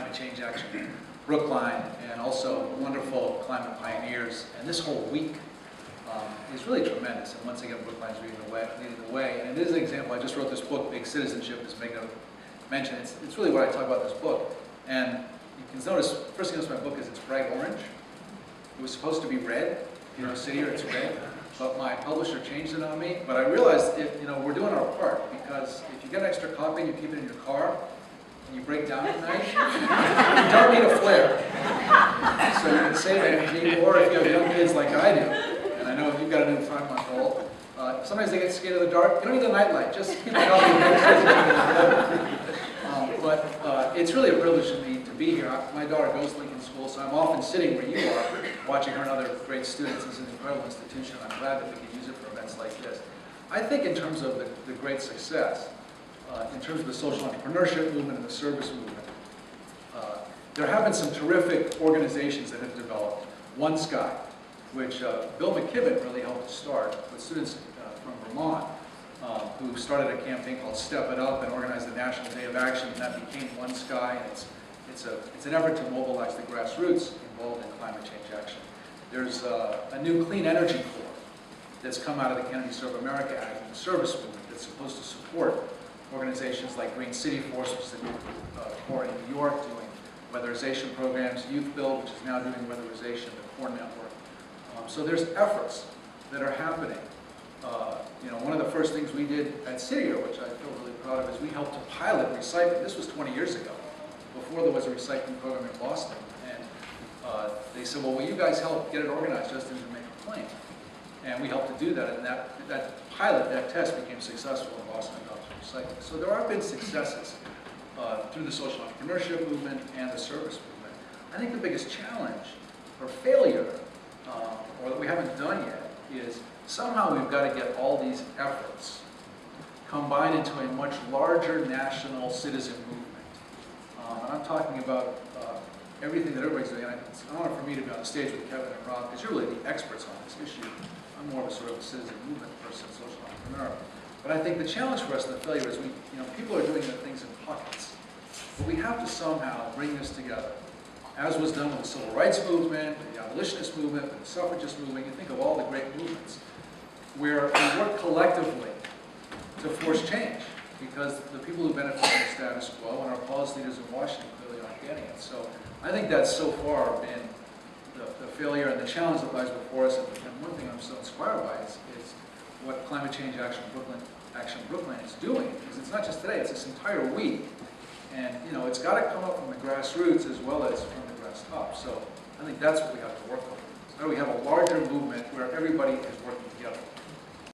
Climate Change Action Brookline, and also wonderful climate pioneers. And this whole week is really tremendous. And once again, Brookline's leading the way. And it is an example. I just wrote this book, Big Citizenship, as Meghna mentioned. It's really what I talk about in this book. And you can notice, first thing you notice in my book is it's bright orange. It was supposed to be red. You know, sit here, it's red. But my publisher changed it on me. But I realized, we're doing our part, because if you get an extra copy and you keep it in your car, and you break down at night, you don't need a flare. So you can save energy, or if you have young kids like I do, and I know you've got a new 5-month-old, sometimes they get scared of the dark. You don't need a nightlight, just keep it healthy. But it's really a privilege for me to be here. My daughter goes to Lincoln School, so I'm often sitting where you are, watching her and other great students. It's an incredible institution. I'm glad that we can use it for events like this. I think in terms of the great success, in terms of the social entrepreneurship movement and the service movement, there have been some terrific organizations that have developed. One Sky, which Bill McKibben really helped to start with students from Vermont, who started a campaign called Step It Up and organized the National Day of Action, and that became One Sky. And it's an effort to mobilize the grassroots involved in climate change action. There's a new clean energy corps that's come out of the Kennedy Serve America Act and the service movement that's supposed to support organizations like Green City Force, which is the new corps in New York, doing weatherization programs, Youth Build, which is now doing weatherization, the core network. So there's efforts that are happening. One of the first things we did at Citier, which I feel really proud of, is we helped to pilot recycling. This was 20 years ago, before there was a recycling program in Boston. And they said, well, will you guys help get it organized just to make a plan? And we helped to do that, and that pilot, that test became successful in Boston adoption recycling. So there have been successes through the social entrepreneurship movement and the service movement. I think the biggest challenge or failure, or that we haven't done yet, is somehow we've got to get all these efforts combined into a much larger national citizen movement. And I'm talking about everything that everybody's doing. It's an honor for me to be on the stage with Kevin and Rob, because you're really the experts on this issue. I'm more of a sort of a citizen movement person, social entrepreneur. But I think the challenge for us and the failure is people are doing their things in pockets. But we have to somehow bring this together, as was done with the civil rights movement, with the abolitionist movement, with the suffragist movement. You think of all the great movements, where we work collectively to force change, because the people who benefit from the status quo and our policy leaders in Washington clearly aren't getting it. So I think that's so far been the failure and the challenge that lies before us. And one thing I'm so inspired by is what Climate Change Action Brookline is doing. Because it's not just today, it's this entire week. And it's got to come up from the grassroots as well as from the grass top. So I think that's what we have to work on. So we have a larger movement where everybody is working